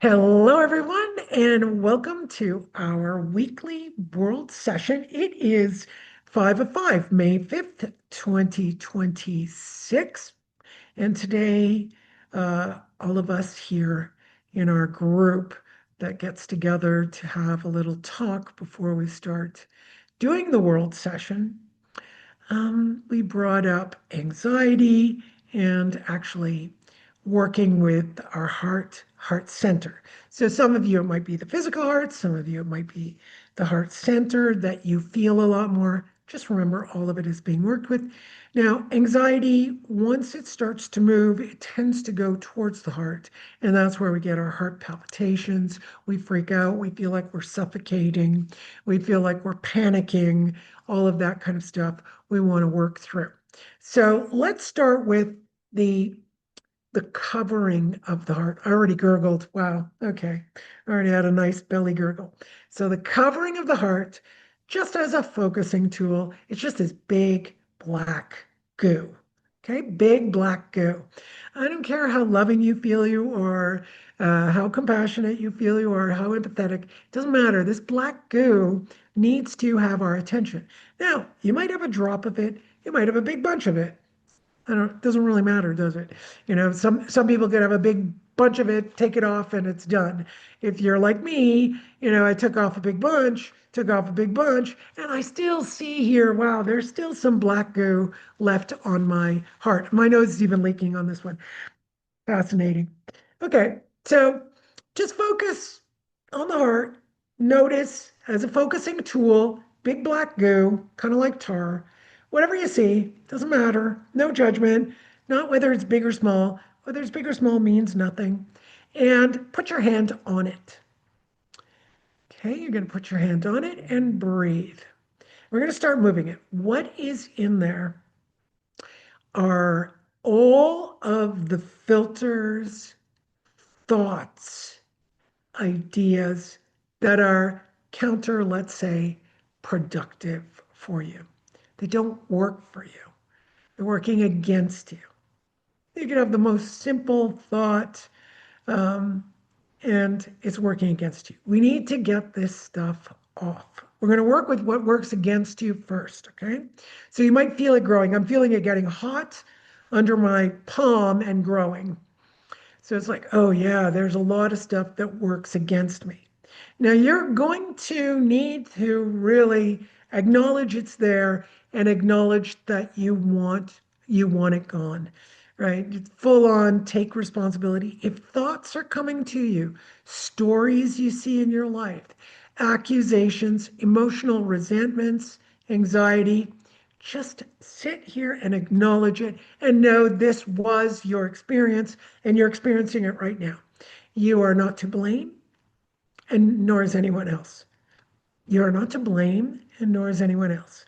Hello, everyone, and welcome to our weekly world session. It is 5 of 5, May 5th, 2026. And today, all of us here in our group that gets together to have a little talk before we start doing the world session, we brought up anxiety and actually working with our heart center. So some of you, it might be the physical heart, some of you, it might be the heart center that you feel a lot more. Just remember all of it is being worked with. Now, anxiety, once it starts to move, it tends to go towards the heart. And that's where we get our heart palpitations. We freak out. We feel like we're suffocating. We feel like we're panicking, all of that kind of stuff we want to work through. So let's start with the the covering of the heart. I already gurgled. Wow. Okay. I already had a nice belly gurgle. So the covering of the heart, just as a focusing tool, it's just this big black goo. Okay, big black goo. I don't care how loving you feel you are, how compassionate you feel you are, how empathetic. It doesn't matter. This black goo needs to have our attention. Now, you might have a drop of it. You might have a big bunch of it. I don't, it doesn't really matter, does it? Some people could have a big bunch of it, take it off, and it's done. If you're like me, I took off a big bunch, took off a big bunch, and I still see here, wow, there's still some black goo left on my heart. My nose is even leaking on this one. Fascinating. Okay, so just focus on the heart. Notice as a focusing tool, big black goo, kind of like tar. Whatever you see, doesn't matter. No judgment. Not whether it's big or small. Whether it's big or small means nothing. And put your hand on it. Okay, you're going to put your hand on it and breathe. We're going to start moving it. What is in there are all of the filters, thoughts, ideas that are counter, let's say, productive for you. They don't work for you. They're working against you. You could have the most simple thought, um, and it's working against you. We need to get this stuff off. We're going to work with what works against you first, okay? So you might feel it growing. I'm feeling it getting hot under my palm and growing. So it's like, oh yeah, there's a lot of stuff that works against me. Now you're going to need to really acknowledge it's there and acknowledge that you want it gone, right? Full on take responsibility. If thoughts are coming to you, stories you see in your life, accusations, emotional resentments, anxiety, just sit here and acknowledge it and know this was your experience and you're experiencing it right now. You are not to blame, and nor is anyone else. You are not to blame, and nor is anyone else.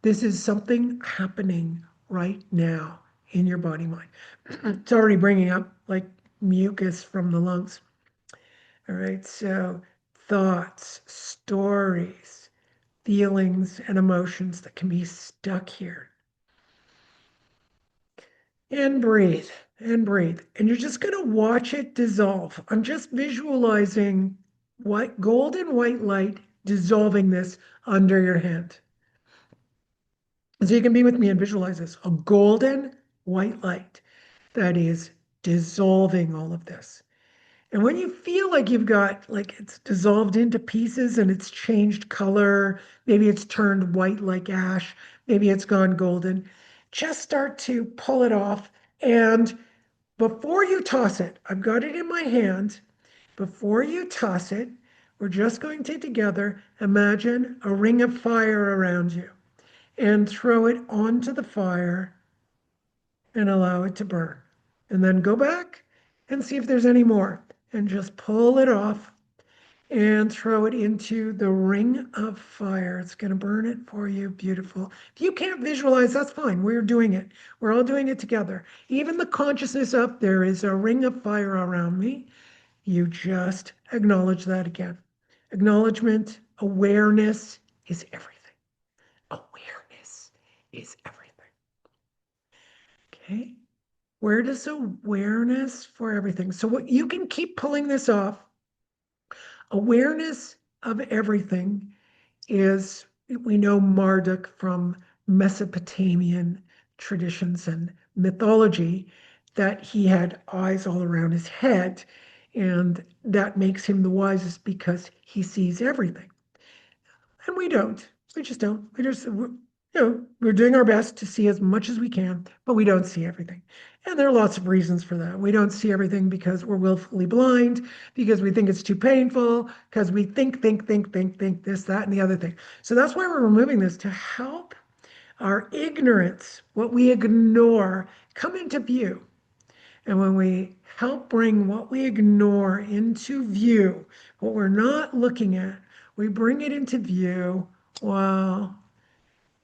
This is something happening right now in your body mind. It's already bringing up like mucus from the lungs. All right, so thoughts, stories, feelings, and emotions that can be stuck here. And breathe and breathe. And you're just going to watch it dissolve. I'm just visualizing white, golden white light dissolving this under your hand. And so you can be with me and visualize this, a golden white light that is dissolving all of this. And when you feel like you've got, like it's dissolved into pieces and it's changed color, maybe it's turned white like ash, maybe it's gone golden, just start to pull it off. And before you toss it, I've got it in my hand. Before you toss it, we're just going to together imagine a ring of fire around you and throw it onto the fire and allow it to burn. And then go back and see if there's any more and just pull it off and throw it into the ring of fire. It's going to burn it for you. Beautiful. If you can't visualize, that's fine. We're doing it. We're all doing it together. Even the consciousness of there is a ring of fire around me. You just acknowledge that again. Acknowledgement, awareness is everything. Awareness is everything. Okay. Where does awareness for everything? So what you can keep pulling this off. Awareness of everything is, we know Marduk from Mesopotamian traditions and mythology, that he had eyes all around his head, and that makes him the wisest because he sees everything. And we don't. We just don't. We're doing our best to see as much as we can, but we don't see everything. And there are lots of reasons for that. We don't see everything because we're willfully blind, because we think it's too painful, because we think this, that, and the other thing. So that's why we're removing this, to help our ignorance, what we ignore, come into view. And when we help bring what we ignore into view, what we're not looking at, we bring it into view, well,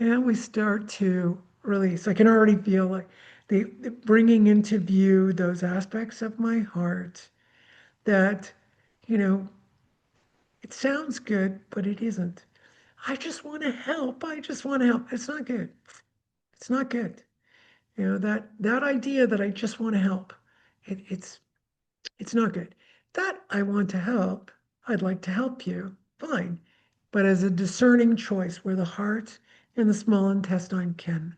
and we start to release. I can already feel like the bringing into view those aspects of my heart that, you know, it sounds good, but it isn't. I just want to help. I just want to help. It's not good. It's not good. That idea that I just want to help, it's not good. That I want to help, I'd like to help you, fine. But as a discerning choice where the heart and the small intestine can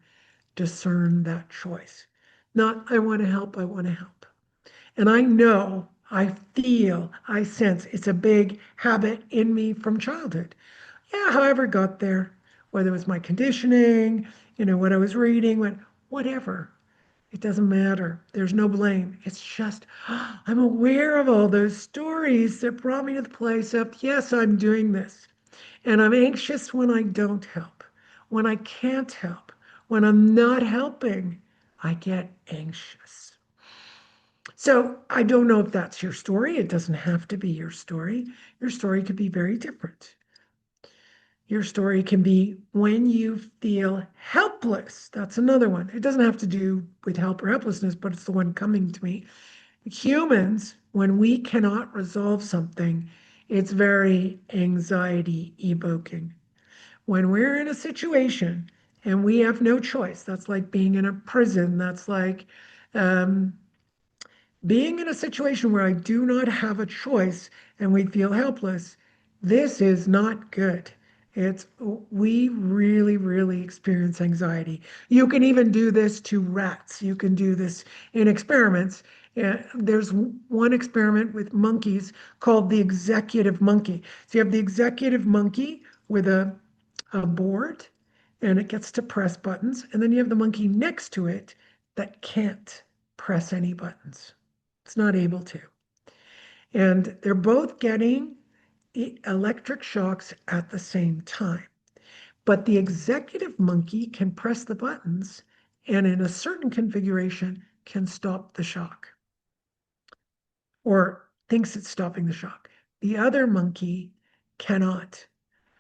discern that choice. Not, I want to help, I want to help. And I know, I feel, I sense it's a big habit in me from childhood. Yeah, however it got there, whether it was my conditioning, what I was reading, whatever. It doesn't matter. There's no blame. It's just, I'm aware of all those stories that brought me to the place of, yes, I'm doing this. And I'm anxious when I don't help, when I can't help, when I'm not helping, I get anxious. So I don't know if that's your story. It doesn't have to be your story. Your story could be very different. Your story can be when you feel helpless. That's another one. It doesn't have to do with help or helplessness, but it's the one coming to me. Humans, when we cannot resolve something, it's very anxiety evoking. When we're in a situation and we have no choice, that's like being in a prison, that's like um, being in a situation where I do not have a choice and we feel helpless. This is not good. It's We really, really experience anxiety. You can even do this to rats. You can do this in experiments. There's one experiment with monkeys called the executive monkey. So you have the executive monkey with a board, and it gets to press buttons, and then you have the monkey next to it that can't press any buttons. It's not able to. And they're both getting electric shocks at the same time. But the executive monkey can press the buttons and in a certain configuration can stop the shock or thinks it's stopping the shock. The other monkey cannot.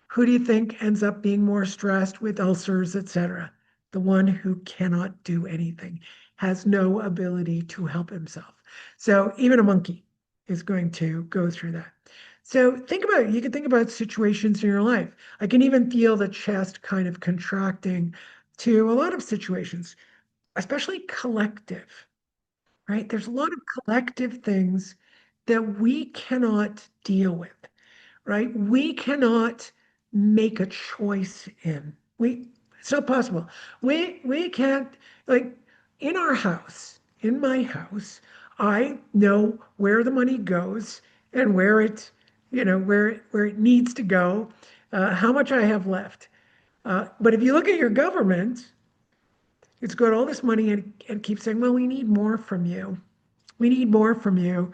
Who do you think ends up being more stressed with ulcers, etc.? The one who cannot do anything, has no ability to help himself. So even a monkey is going to go through that. So think about it. You can think about situations in your life. I can even feel the chest kind of contracting to a lot of situations, especially collective, right? There's a lot of collective things that we cannot deal with, right? We cannot make a choice in. It's not possible. We can't, like, in our house, in my house, I know where the money goes and where it needs to go, how much I have left. But if you look at your government, it's got all this money and keeps saying, well, we need more from you. We need more from you,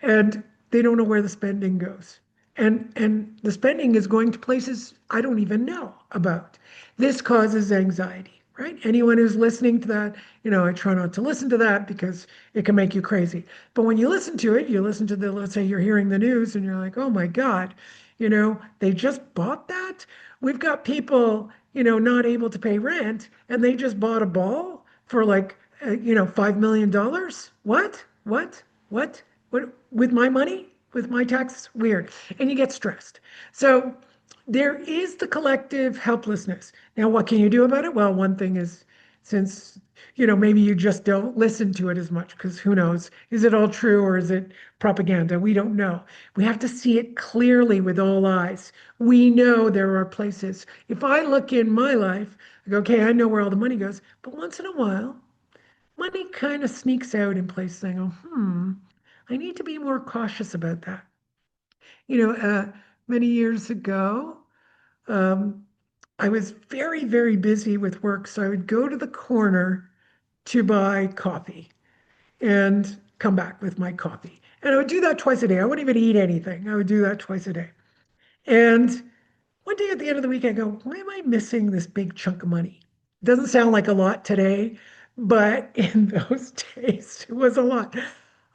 and they don't know where the spending goes. And the spending is going to places I don't even know about. This causes anxiety, right? Anyone who's listening to that, I try not to listen to that because it can make you crazy. But when you listen to it, you listen to let's say you're hearing the news and you're like, oh my God, they just bought that. We've got people, not able to pay rent and they just bought a ball for like, $5 million. What? What? What? What? With my money? With my taxes? Weird. And you get stressed. So there is the collective helplessness. Now, what can you do about it? Well, one thing is since, maybe you just don't listen to it as much because who knows? Is it all true or is it propaganda? We don't know. We have to see it clearly with all eyes. We know there are places. If I look in my life, I go, okay, I know where all the money goes, but once in a while, money kind of sneaks out in places. I go, I need to be more cautious about that. You know, uh, Many years ago, um, I was very, very busy with work, so I would go to the corner to buy coffee and come back with my coffee. And I would do that twice a day. I wouldn't even eat anything. I would do that twice a day. And one day at the end of the week, I go, why am I missing this big chunk of money? It doesn't sound like a lot today, but in those days, it was a lot.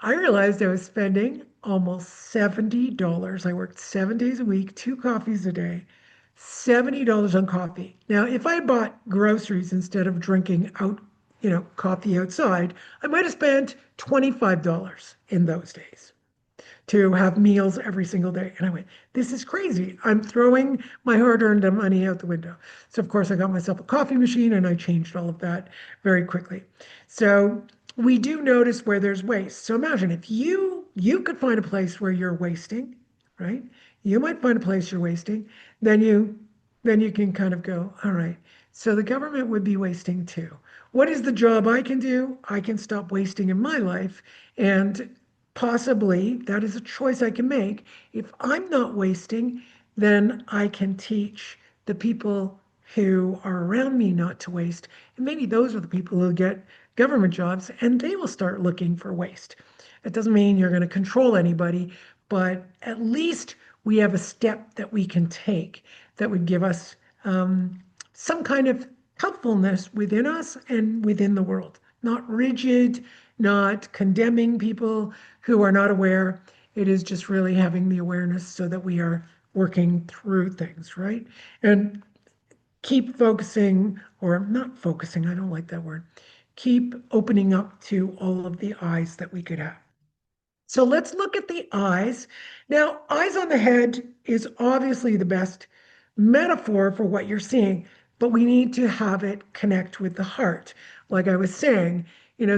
I realized I was spending almost $70. I worked 7 days a week, two coffees a day, $70 on coffee. Now, if I bought groceries instead of drinking out, coffee outside, I might have spent $25 in those days to have meals every single day. And I went, this is crazy. I'm throwing my hard-earned money out the window. So of course I got myself a coffee machine and I changed all of that very quickly. So we do notice where there's waste. So imagine if you could find a place where you're wasting, right? You might find a place you're wasting, then you can kind of go, all right. So the government would be wasting too. What is the job I can do? I can stop wasting in my life and possibly that is a choice I can make. If I'm not wasting, then I can teach the people who are around me not to waste. And maybe those are the people who get government jobs and they will start looking for waste. It doesn't mean you're going to control anybody, but at least we have a step that we can take that would give us some kind of helpfulness within us and within the world. Not rigid, not condemning people who are not aware. It is just really having the awareness so that we are working through things, right? And keep focusing, or not focusing, I don't like that word. Keep opening up to all of the eyes that we could have. So let's look at the eyes. Now, eyes on the head is obviously the best metaphor for what you're seeing, but we need to have it connect with the heart. Like I was saying,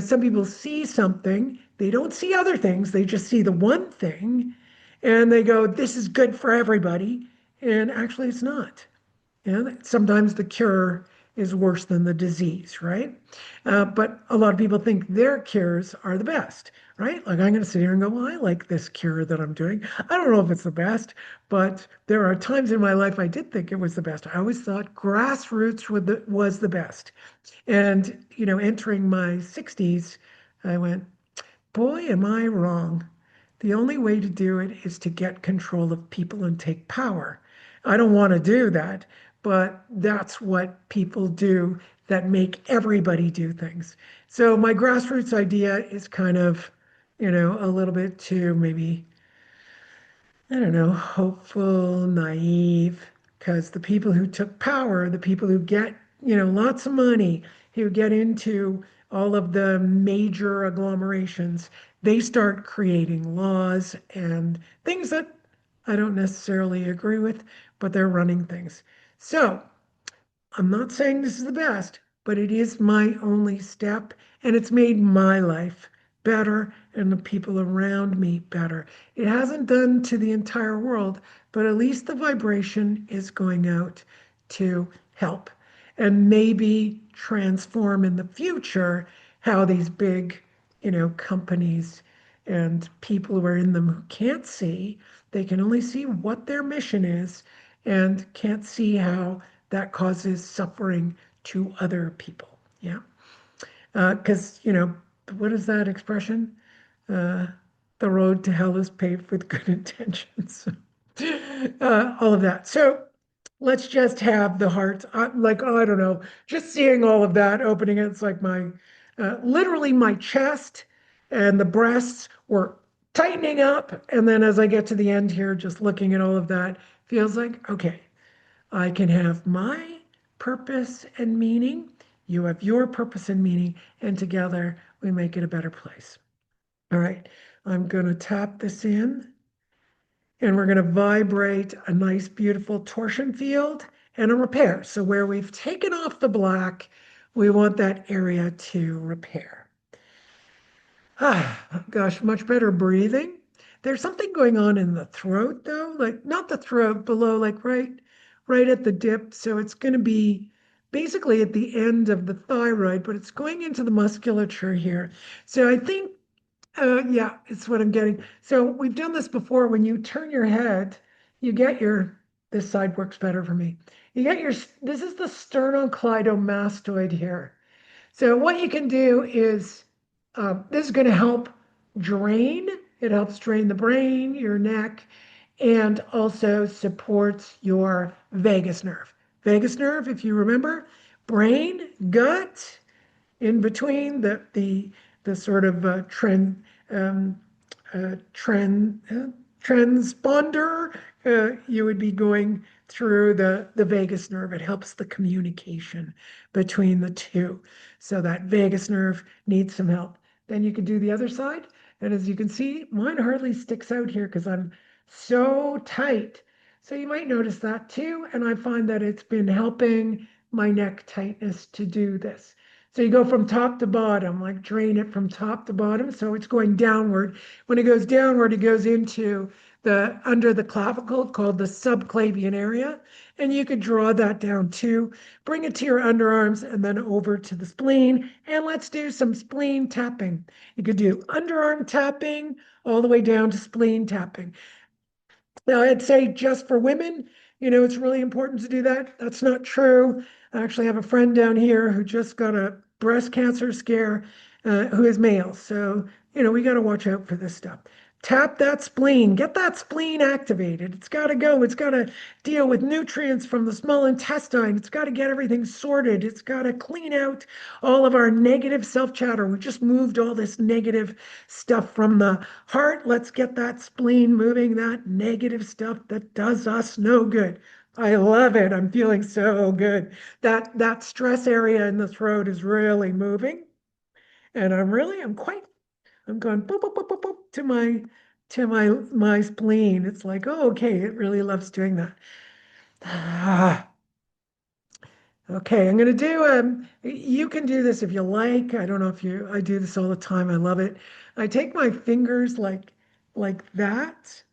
some people see something, they don't see other things, they just see the one thing, and they go, this is good for everybody. And actually, it's not. Sometimes the cure is worse than the disease, right? But a lot of people think their cures are the best, right? Like I'm going to sit here and go, well, I like this cure that I'm doing. I don't know if it's the best, but there are times in my life I did think it was the best. I always thought grassroots was the best. And, entering my 60s, I went, boy, am I wrong. The only way to do it is to get control of people and take power. I don't want to do that, but that's what people do that make everybody do things. So my grassroots idea is kind of, a little bit too maybe I don't know, hopeful, naive, because the people who took power, the people who get, lots of money, who get into all of the major agglomerations, they start creating laws and things that I don't necessarily agree with, but they're running things. So I'm not saying this is the best, but it is my only step, and it's made my life better and the people around me better. It hasn't done to the entire world, but at least the vibration is going out to help and maybe transform in the future how these big, companies and people who are in them who can't see, they can only see what their mission is and can't see how that causes suffering to other people. Yeah. Because, what is that expression? Uh, the road to hell is paved with good intentions. All of that. So let's just have the heart, like, oh, I don't know, just seeing all of that opening, it's like literally my chest and the breasts were tightening up. And then as I get to the end here, just looking at all of that, feels like, okay, I can have my purpose and meaning. You have your purpose and meaning, and together we make it a better place. All right, I'm going to tap this in, and we're going to vibrate a nice, beautiful torsion field and a repair. So where we've taken off the black, We want that area to repair. Ah, gosh, much better breathing. There's something going on in the throat though, like not the throat, below, like right at the dip. So it's going to be basically at the end of the thyroid, but it's going into the musculature here. So I think, yeah, it's what I'm getting. So we've done this before. When you turn your head, you get your, this side works better for me. You get your, this is the sternocleidomastoid here. So what you can do is, this is going to help drain. It helps drain the brain, your neck, and also supports your vagus nerve. Vagus nerve, if you remember, brain, gut, in between the sort of um, trend transponder, you would be going through the vagus nerve. It helps the communication between the two. So that vagus nerve needs some help. Then you can do the other side. And as you can see, mine hardly sticks out here because I'm so tight. So you might notice that too. And I find that it's been helping my neck tightness to do this. So you go from top to bottom, like drain it from top to bottom. So it's going downward. When it goes downward, it goes into the under the clavicle called the subclavian area. And you could draw that down too. Bring it to your underarms and then over to the spleen. And let's do some spleen tapping. You could do underarm tapping all the way down to spleen tapping. Now, I'd say just for women, it's really important to do that. That's not true. I actually have a friend down here who just got a breast cancer scare, who is male. So, we got to watch out for this stuff. Tap that spleen, get that spleen activated. It's got to go. It's got to deal with nutrients from the small intestine. It's got to get everything sorted. It's got to clean out all of our negative self chatter. We just moved all this negative stuff from the heart. Let's get that spleen moving, that negative stuff that does us no good. I love it. I'm feeling so good. That stress area in the throat is really moving. And I'm going boop, boop, boop, boop, boop to my spleen. It's like, oh, okay, it really loves doing that. Ah, okay, I'm gonna do you can do this if you like. I don't know if you I do this all the time. I love it. I take my fingers like that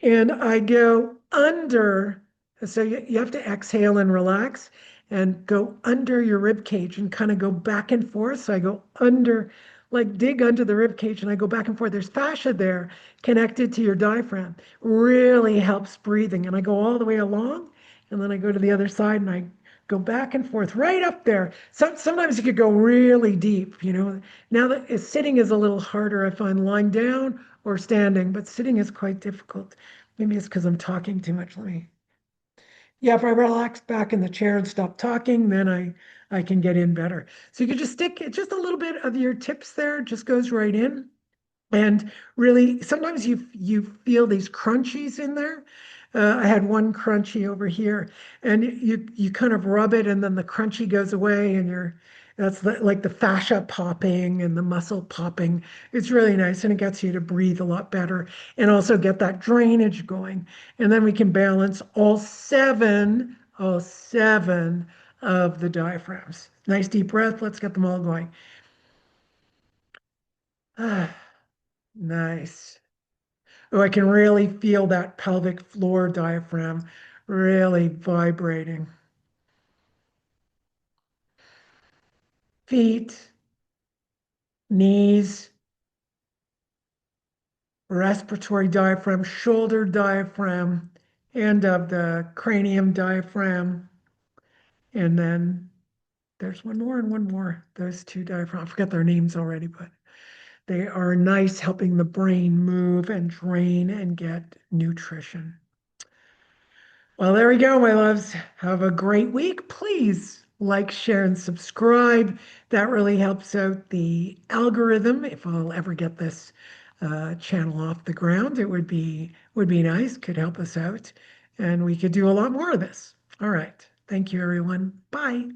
and I go under. So you have to exhale and relax and go under your rib cage and kind of go back and forth. So I go under, like dig under the rib cage and I go back and forth. There's fascia there connected to your diaphragm. Really helps breathing. And I go all the way along and then I go to the other side and I go back and forth right up there. Sometimes you could go really deep. Now that sitting is a little harder, I find lying down or standing, but sitting is quite difficult. Maybe it's because I'm talking too much. Yeah, if I relax back in the chair and stop talking, then I can get in better. So you can just stick just a little bit of your tips there, just goes right in. And really, sometimes you feel these crunchies in there. I had one crunchy over here, and you kind of rub it, and then the crunchy goes away, and that's like the fascia popping and the muscle popping. It's really nice, and it gets you to breathe a lot better, and also get that drainage going. And then we can balance all seven of the diaphragms. Nice deep breath. Let's get them all going. Ah, nice. Oh, I can really feel that pelvic floor diaphragm really vibrating. Feet, knees, respiratory diaphragm, shoulder diaphragm, end of the cranium diaphragm. And then there's one more and one more. Those two diaphragms, I forget their names already, but they are nice, helping the brain move and drain and get nutrition. Well, there we go, my loves. Have a great week. Please like, share, and subscribe. That really helps out the algorithm. If I'll ever get this channel off the ground, it would be nice. Could help us out, and we could do a lot more of this. All right. Thank you, everyone. Bye.